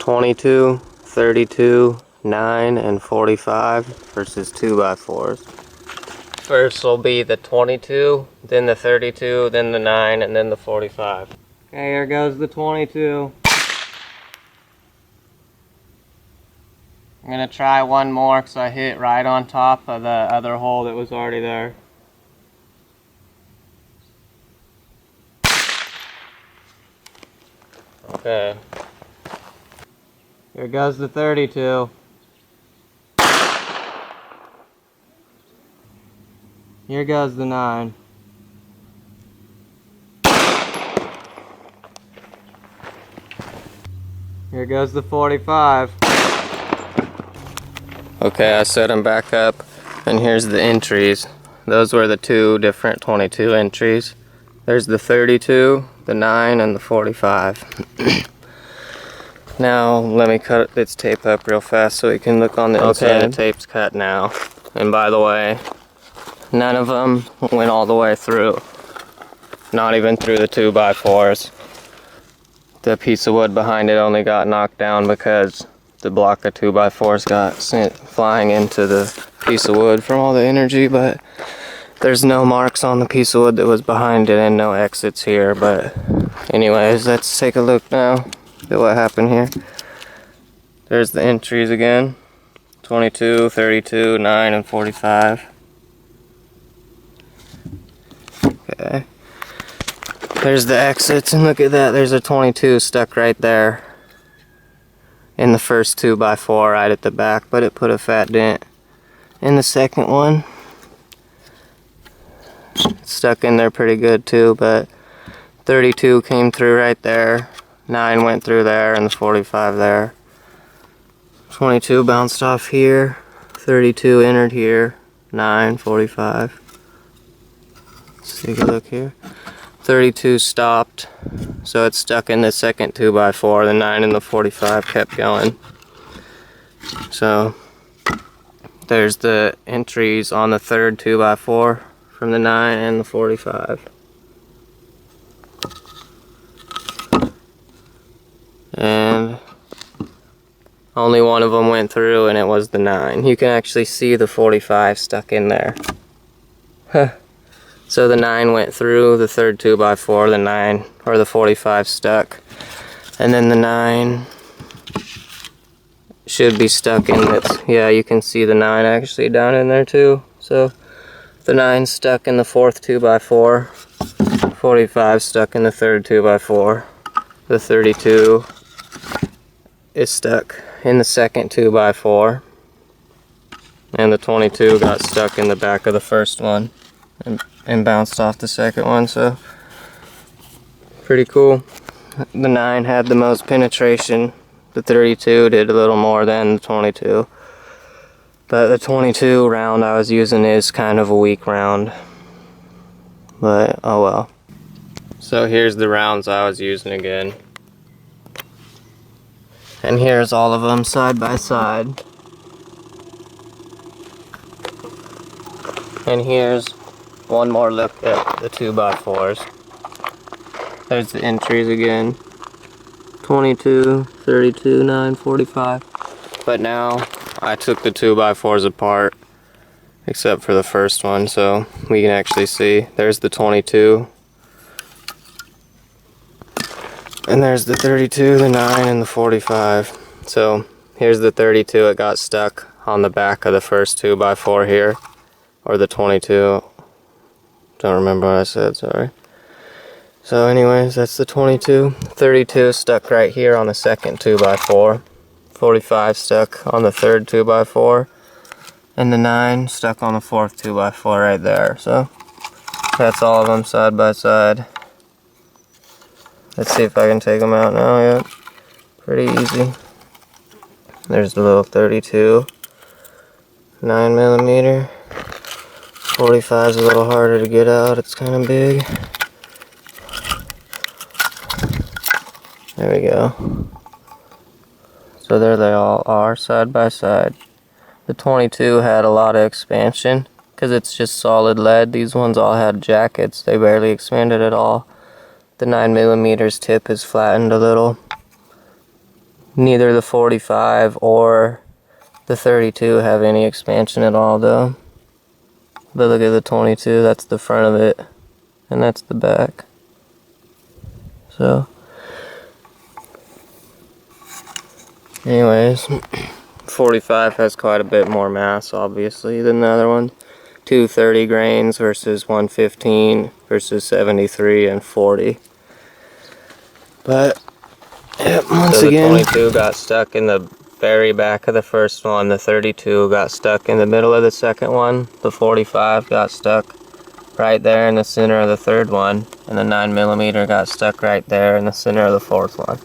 22, 32, 9, and 45 versus 2x4s. First will be the 22, then the 32, then the 9, and then the 45. Okay, here goes the 22. I'm gonna try one more because I hit right on top of the other hole that was already there. Okay. Here goes the 32. Here goes the 9. Here goes the 45. Okay, I set them back up, and here's the entries. Those were the two different 22 entries. There's the 32, the 9, and the 45. Now, let me cut this tape up real fast so we can look on the inside. Okay, the tape's cut now. And by the way, none of them went all the way through. Not even through the 2x4s. The piece of wood behind it only got knocked down because the block of 2x4s got sent flying into the piece of wood from all the energy, but there's no marks on the piece of wood that was behind it and no exits here. But anyways, let's take a look now at what happened here. There's the entries again. 22, 32, 9, and 45. Okay. There's the exits, and look at that, there's a 22 stuck right there in the first 2x4 right at the back, but it put a fat dent. In the second one, it's stuck in there pretty good too, but 32 came through right there, 9 went through there, and the 45 there. 22 bounced off here, 32 entered here, 9, 45. Let's take a look here. 32 stopped, so it's stuck in the second 2x4. The 9 and the 45 kept going. So there's the entries on the third 2x4 from the 9 and the 45. And only one of them went through, and it was the 9. You can actually see the 45 stuck in there. Huh. So the 9 went through the third 2x4, the 9, or the 45 stuck. And then the 9 should be stuck in this. Yeah, you can see the 9 actually down in there too. So the 9 stuck in the fourth 2x4, 45 stuck in the third 2x4. The 32 is stuck in the second 2x4. And the 22 got stuck in the back of the first one and bounced off the second one, so pretty cool. The 9 had the most penetration. The 32 did a little more than the 22. But the 22 round I was using is kind of a weak round. But oh well. So here's the rounds I was using again. And here's all of them side by side. And here's one more look at the 2x4s. There's the entries again. 22, 32, 9, 45. But now I took the 2x4s apart, except for the first one, so we can actually see. There's the 22. And there's the 32, the 9, and the 45. So here's the 32. It got stuck on the back of the first 2x4 here. Or the 22. Don't remember what I said, sorry. So anyways, that's the 22. 32 stuck right here on the second 2x4. 45 stuck on the third 2x4. And the 9 stuck on the fourth 2x4 right there. So that's all of them side by side. Let's see if I can take them out now. Yep, pretty easy. There's the little 32. 9mm. 45 is a little harder to get out, it's kind of big. There we go. So there they all are, side by side. The 22 had a lot of expansion, because it's just solid lead. These ones all had jackets, they barely expanded at all. The 9mm tip is flattened a little. Neither the 45 or the 32 have any expansion at all though. But look at the 22, that's the front of it, and that's the back. So, anyways, 45 has quite a bit more mass, obviously, than the other one. 230 grains versus 115 versus 73 and 40. But, yeah, once again, the 22 got stuck in the very back of the first one. The 32 got stuck in the middle of the second one. The 45 got stuck right there in the center of the third one. And the 9mm got stuck right there in the center of the fourth one.